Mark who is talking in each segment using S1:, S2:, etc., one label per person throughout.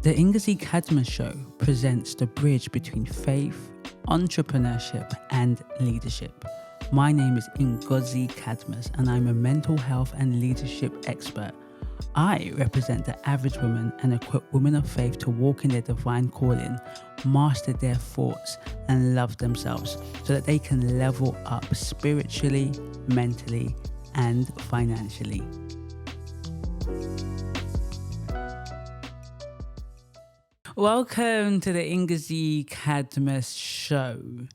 S1: The Ngozi Cadmus Show presents the bridge between faith, entrepreneurship, and leadership. My name is Ngozi Cadmus, and I'm a mental health and leadership expert. I represent the average woman and equip women of faith to walk in their divine calling, master their thoughts, and love themselves so that they can level up spiritually, mentally, and financially. Welcome to the Ngozi Cadmus Show.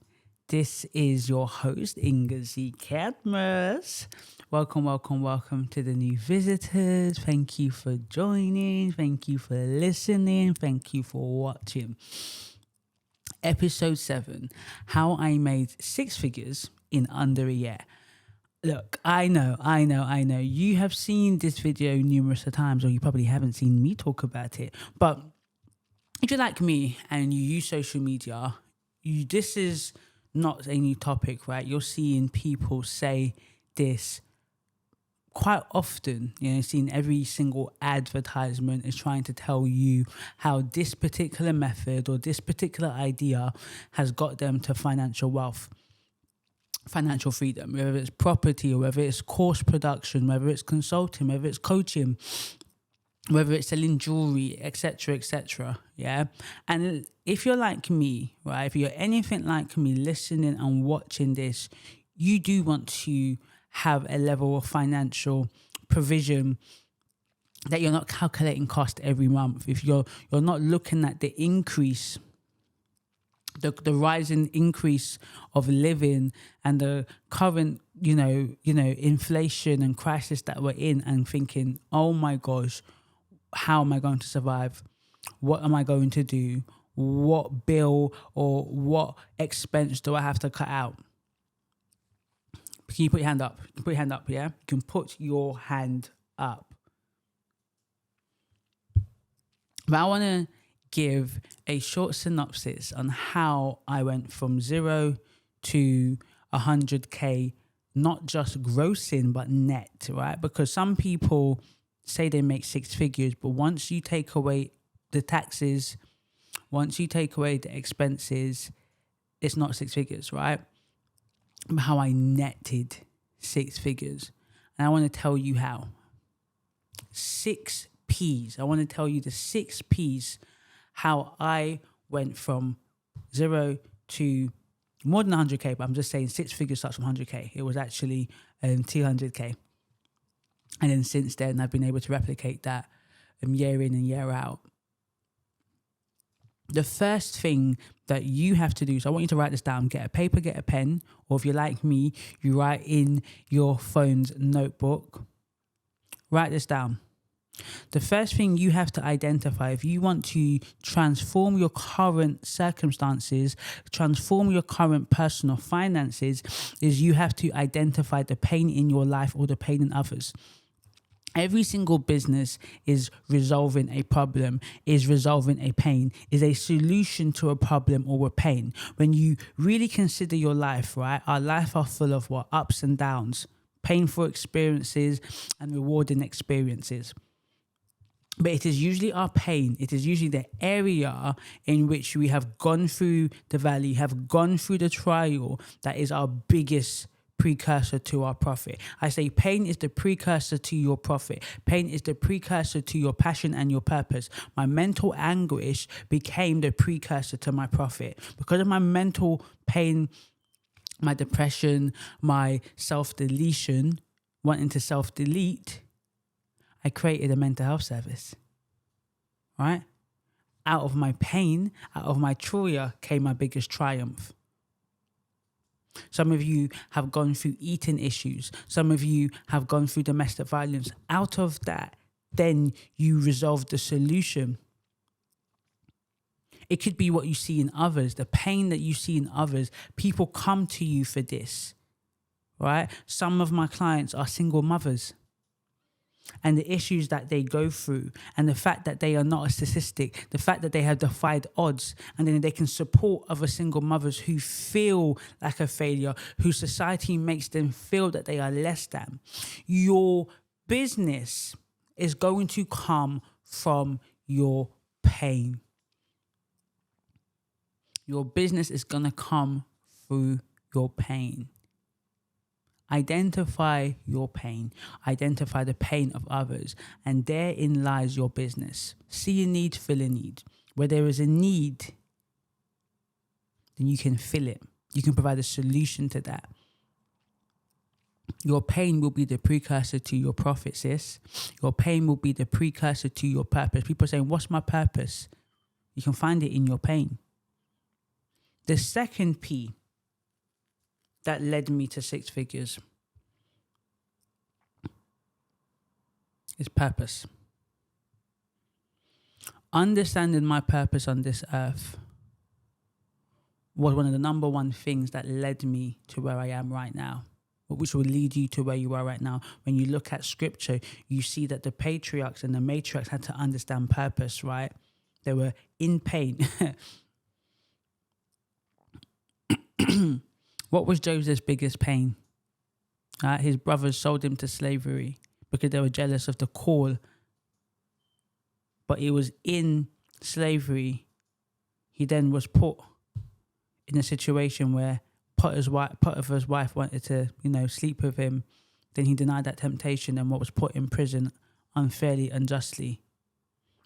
S1: This is your host, Ngozi Cadmus. Welcome to the new visitors. Thank you for joining. Thank you for listening. Thank you for watching. Episode 7, How I Made 6 Figures in Under a Year. Look, I know. You have seen this video numerous times, or you probably haven't seen me talk about it. But if you're like me and you use social media, this is not a new topic, right? You're seeing people say this quite often. Seeing every single advertisement is trying to tell you how this particular method or this particular idea has got them to financial wealth, financial freedom, whether it's property or whether it's course production, whether it's consulting, whether it's coaching, whether it's selling jewelry, etc., yeah? And if you're like me, right, if you're anything like me listening and watching this, you do want to have a level of financial provision that you're not calculating cost every month. If you're not looking at the increase, the rising increase of living and the current, inflation and crisis that we're in and thinking, oh my gosh, how am I going to survive? What am I going to do? What bill or what expense do I have to cut out? Can you put your hand up? Put your hand up, yeah? You can put your hand up. But I want to give a short synopsis on how I went from 0 to 100K, not just grossing, but net, right? Because some people say they make 6 figures, but once you take away the taxes, once you take away the expenses, it's not 6 figures, right? How I netted 6 figures. And I want to tell you how. 6 P's. I want to tell you the 6 P's, how I went from 0 to more than 100K, but I'm just saying 6 figures starts from 100K. It was actually 200K. And then since then, I've been able to replicate that year in and year out. The first thing that you have to do, so I want you to write this down, get a paper, get a pen, or if you're like me, you write in your phone's notebook. Write this down. The first thing you have to identify, if you want to transform your current circumstances, transform your current personal finances, is you have to identify the pain in your life or the pain in others. Every single business is resolving a problem, is resolving a pain, is a solution to a problem or a pain. When you really consider your life, right, our life are full of what? Ups and downs, painful experiences and rewarding experiences. But it is usually our pain, it is usually the area in which we have gone through the valley, have gone through the trial, that is our biggest precursor to our profit. I say pain is the precursor to your profit. Pain is the precursor to your passion and your purpose. My mental anguish became the precursor to my profit. Because of my mental pain, my depression, my self-deletion, wanting to self-delete, I created a mental health service, right? Out of my pain, out of my troia came my biggest triumph. Some of you have gone through eating issues. Some of you have gone through domestic violence. Out of that, then you resolve the solution. It could be what you see in others, the pain that you see in others. People come to you for this, right? Some of my clients are single mothers. And the issues that they go through and the fact that they are not a statistic, the fact that they have defied odds, and then they can support other single mothers who feel like a failure, whose society makes them feel that they are less than. Your business is going to come from your pain. Your business is going to come through your pain. Identify your pain. Identify the pain of others. And therein lies your business. See a need, fill a need. Where there is a need, then you can fill it. You can provide a solution to that. Your pain will be the precursor to your profit, sis. Your pain will be the precursor to your purpose. People are saying, what's my purpose? You can find it in your pain. The second P that led me to six figures is purpose. Understanding my purpose on this earth was one of the number one things that led me to where I am right now, which will lead you to where you are right now. When you look at scripture, you see that the patriarchs and the matriarchs had to understand purpose, right? They were in pain. What was Joseph's biggest pain? His brothers sold him to slavery because they were jealous of the call. But it was in slavery, he then was put in a situation where Potiphar's wife wanted to, sleep with him. Then he denied that temptation and was put in prison unfairly, unjustly.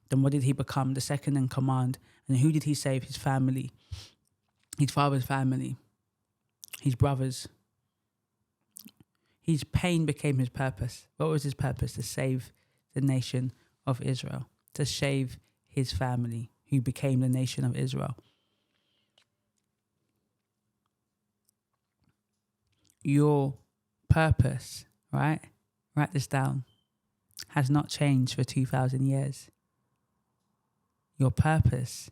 S1: Then what did he become? The second in command. And who did he save? His family. His father's family. His brothers. His pain became his purpose. What was his purpose? To save the nation of Israel. To save his family, who became the nation of Israel. Your purpose, right? Write this down. Has not changed for 2,000 years. Your purpose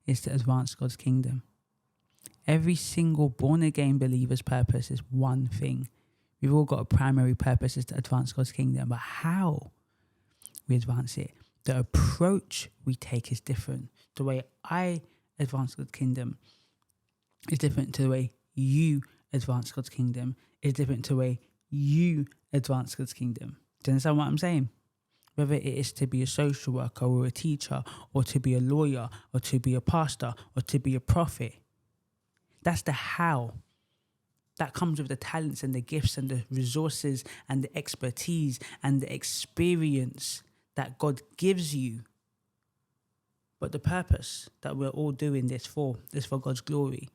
S1: is to advance God's kingdom. Every single born-again believer's purpose is one thing. We've all got a primary purpose, is to advance God's kingdom. But how we advance it, the approach we take is different. The way I advance God's kingdom is different to the way you advance God's kingdom. Is different to the way you advance God's kingdom. Do you understand what I'm saying? Whether it is to be a social worker or a teacher or to be a lawyer or to be a pastor or to be a prophet. That's the how. That comes with the talents and the gifts and the resources and the expertise and the experience that God gives you. But the purpose that we're all doing this for is for God's glory.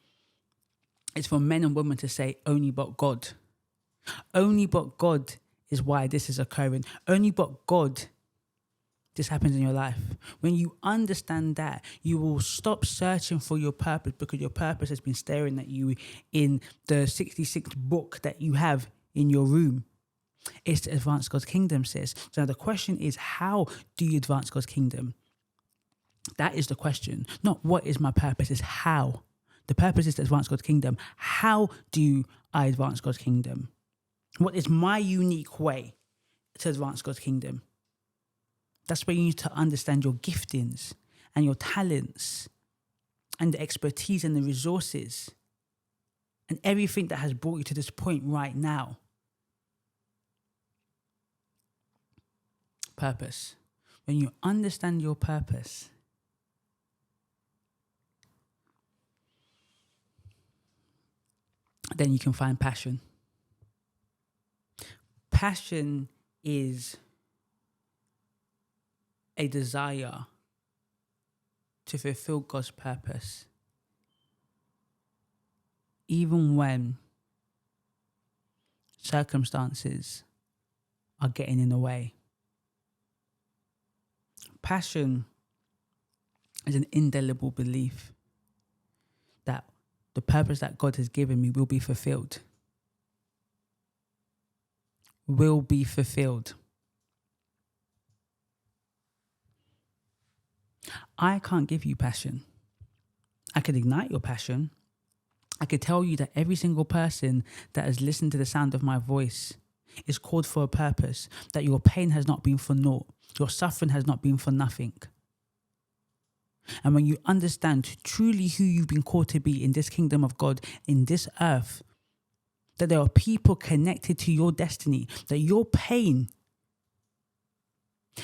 S1: It's for men and women to say, only but God. Only but God is why this is occurring. Only but God, this happens in your life. When you understand that, you will stop searching for your purpose because your purpose has been staring at you in the 66th book that you have in your room. It's to advance God's kingdom, sis. So now the question is, how do you advance God's kingdom? That is the question. Not what is my purpose, it's how. The purpose is to advance God's kingdom. How do I advance God's kingdom? What is my unique way to advance God's kingdom? That's where you need to understand your giftings and your talents and the expertise and the resources and everything that has brought you to this point right now. Purpose. When you understand your purpose, then you can find passion. Passion is a desire to fulfill God's purpose, even when circumstances are getting in the way. Passion is an indelible belief that the purpose that God has given me will be fulfilled. Will be fulfilled. I can't give you passion. I could ignite your passion. I could tell you that every single person that has listened to the sound of my voice is called for a purpose, that your pain has not been for naught. Your suffering has not been for nothing. And when you understand truly who you've been called to be in this kingdom of God, in this earth, that there are people connected to your destiny, that your pain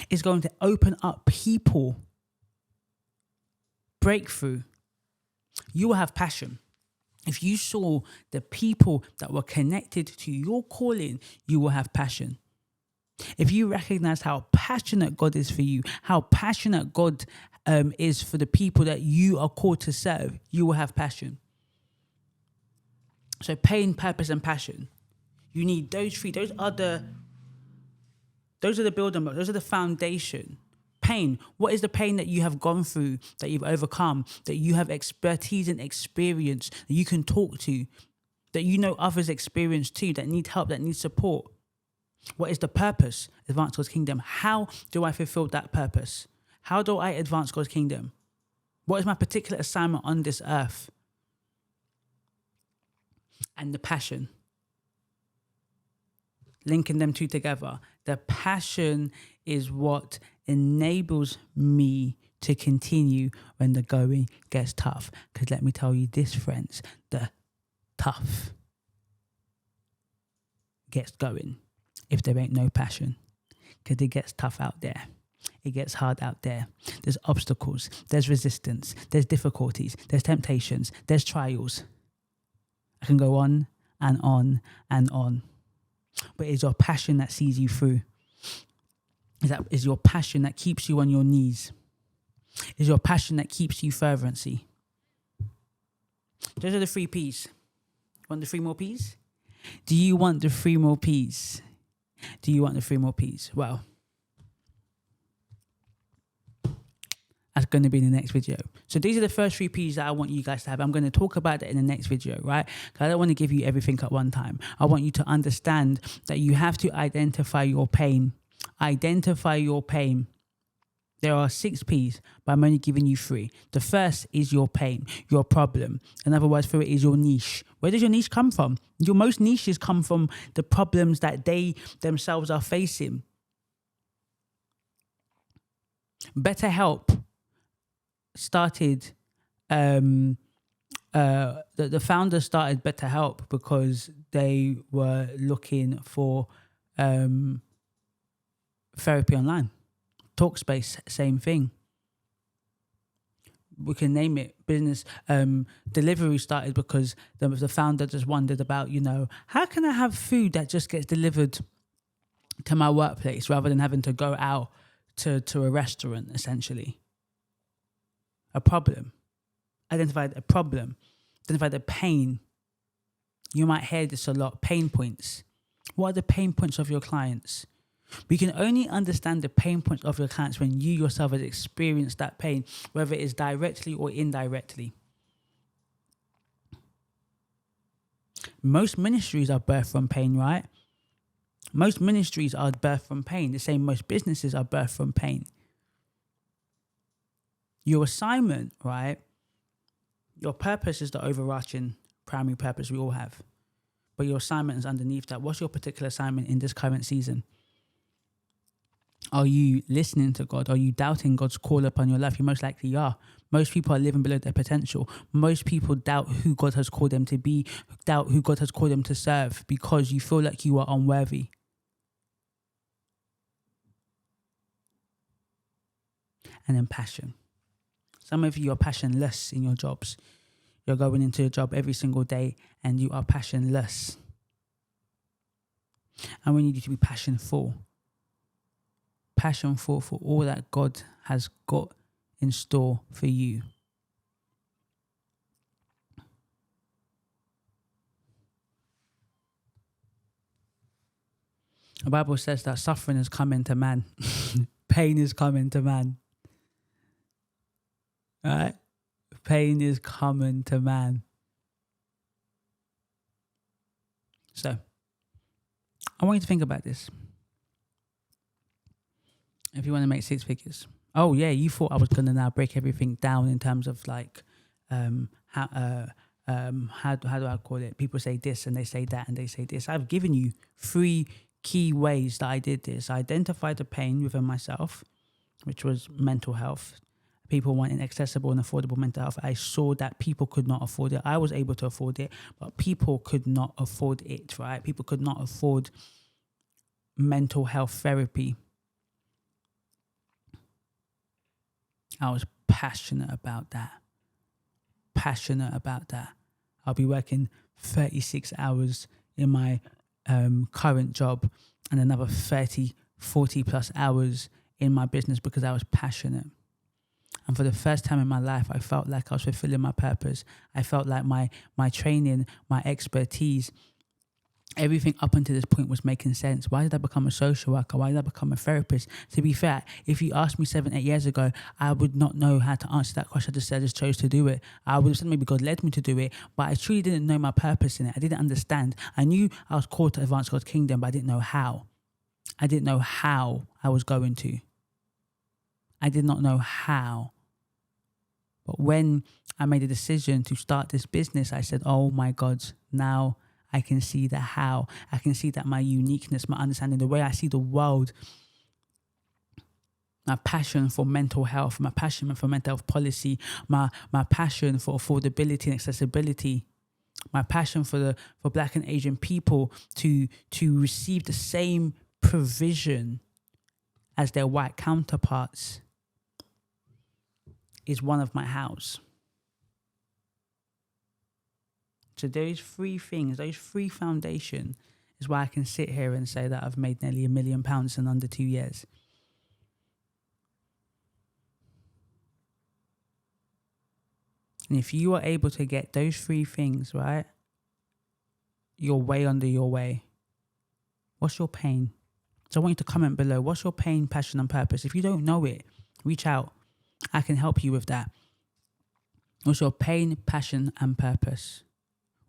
S1: is going to open up people breakthrough, you will have passion. If you saw the people that were connected to your calling, you will have passion. If you recognize how passionate God is for you, how passionate God is for the people that you are called to serve, you will have passion. So pain, purpose, and passion. You need those three. Those are the building blocks. Those are the foundation. Pain. What is the pain that you have gone through, that you've overcome, that you have expertise and experience, that you can talk to, that you know others experience too, that need help, that need support? What is the purpose? Advance God's kingdom. How do I fulfill that purpose? How do I advance God's kingdom? What is my particular assignment on this earth? And the passion. Linking them two together. The passion is what enables me to continue when the going gets tough. Because let me tell you this, friends, the tough gets going if there ain't no passion. Because it gets tough out there. It gets hard out there. There's obstacles. There's resistance. There's difficulties. There's temptations. There's trials. I can go on and on and on. But it's your passion that sees you through. Is your passion that keeps you on your knees. Is your passion that keeps you fervency. Those are the 3 P's. Want the 3 more P's? Do you want the 3 more P's? Do you want the 3 more P's? Well, that's going to be in the next video. So these are the first 3 P's that I want you guys to have. I'm going to talk about that in the next video, right? Because I don't want to give you everything at one time. I want you to understand that you have to identify your pain. Identify your pain. There are 6 P's, but I'm only giving you 3. The first is your pain, your problem. In other words, for it is your niche. Where does your niche come from? Your most niches come from the problems that they themselves are facing. BetterHelp started, the founders started BetterHelp because they were looking for therapy online. Talkspace, same thing. We can name it. Business delivery started because the founder just wondered about, how can I have food that just gets delivered to my workplace rather than having to go out to a restaurant, essentially. A problem. Identified a problem. Identified a pain. You might hear this a lot. Pain points. What are the pain points of your clients? We can only understand the pain points of your clients when you yourself have experienced that pain, whether it is directly or indirectly. Most ministries are birthed from pain, right? Most ministries are birthed from pain. The same most businesses are birthed from pain. Your assignment, right? Your purpose is the overarching primary purpose we all have. But your assignment is underneath that. What's your particular assignment in this current season? Are you listening to God? Are you doubting God's call upon your life? You most likely are. Most people are living below their potential. Most people doubt who God has called them to be, doubt who God has called them to serve because you feel like you are unworthy. And then passion. Some of you are passionless in your jobs. You're going into a job every single day and you are passionless. And we need you to be passionful. Passionful for all that God has got in store for you. The Bible says that suffering is coming to man. Pain is coming to man. All right? Pain is coming to man. So, I want you to think about this. If you want to make 6 figures. Oh, yeah, you thought I was going to now break everything down in terms of like, how do I call it? People say this and they say that and they say this. I've given you 3 key ways that I did this. I identified the pain within myself, which was mental health. People wanting accessible and affordable mental health. I saw that people could not afford it. I was able to afford it, but people could not afford it, right? People could not afford mental health therapy. I was passionate about that. Passionate about that. I'll be working 36 hours in my current job and another 30, 40 plus hours in my business because I was passionate. And for the first time in my life, I felt like I was fulfilling my purpose. I felt like my training, my expertise, everything up until this point was making sense. Why did I become a social worker? Why did I become a therapist? To be fair, if you asked me 7, 8 years ago, I would not know how to answer that question. I just chose to do it. I would have said maybe God led me to do it, but I truly didn't know my purpose in it. I didn't understand. I knew I was called to advance God's kingdom, but I didn't know how. I didn't know how I was going to. I did not know how. But when I made a decision to start this business, I said, oh my God, now I can see the how. I can see that my uniqueness, my understanding, the way I see the world, my passion for mental health, my passion for mental health policy, my passion for affordability and accessibility, my passion for Black and Asian people to receive the same provision as their white counterparts is one of my hows. So those 3 things, those 3 foundation is why I can sit here and say that I've made nearly £1 million in under 2 years. And if you are able to get those 3 things, right, you're way under your way. What's your pain? So I want you to comment below. What's your pain, passion, and purpose? If you don't know it, reach out. I can help you with that. What's your pain, passion, and purpose?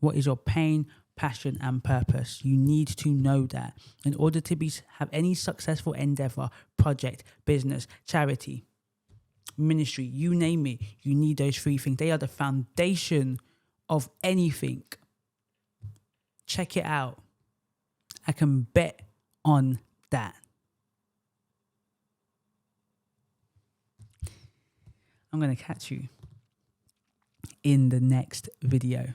S1: What is your pain, passion, and purpose? You need to know that in order to have any successful endeavor, project, business, charity, ministry, you name it, you need those 3 things. They are the foundation of anything. Check it out. I can bet on that. I'm going to catch you in the next video.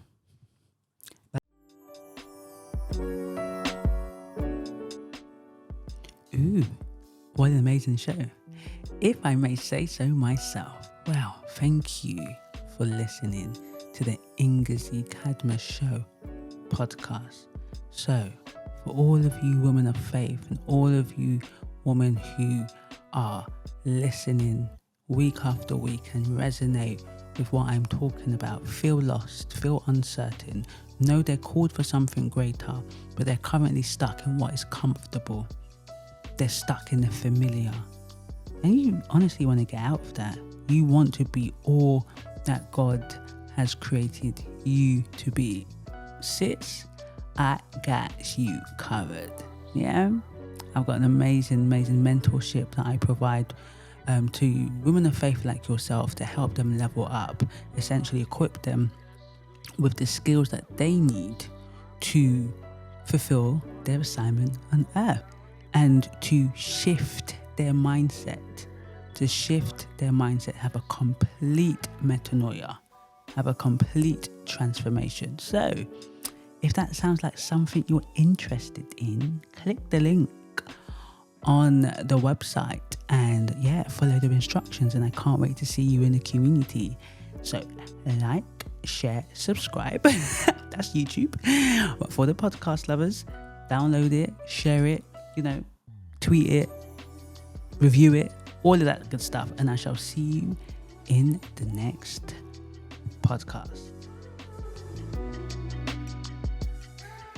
S1: Ooh, what an amazing show. If I may say so myself. Well, thank you for listening to the Ngozi Cadmus Show podcast. So, for all of you women of faith and all of you women who are listening week after week and resonate with what I'm talking about, feel lost, feel uncertain, know they're called for something greater, but they're currently stuck in what is comfortable. They're stuck in the familiar. And you honestly want to get out of that. You want to be all that God has created you to be. Sis, I got you covered. Yeah? I've got an amazing mentorship that I provide to women of faith like yourself to help them level up, essentially equip them with the skills that they need to fulfill their assignment on earth and to shift their mindset, have a complete metanoia, have a complete transformation. So if that sounds like something you're interested in, click the link on the website and follow the instructions, and I can't wait to see you in the community. So like, share, subscribe. That's YouTube. But for the podcast lovers, download it, share it, tweet it, review it, all of that good stuff, and I shall see you in the next podcast.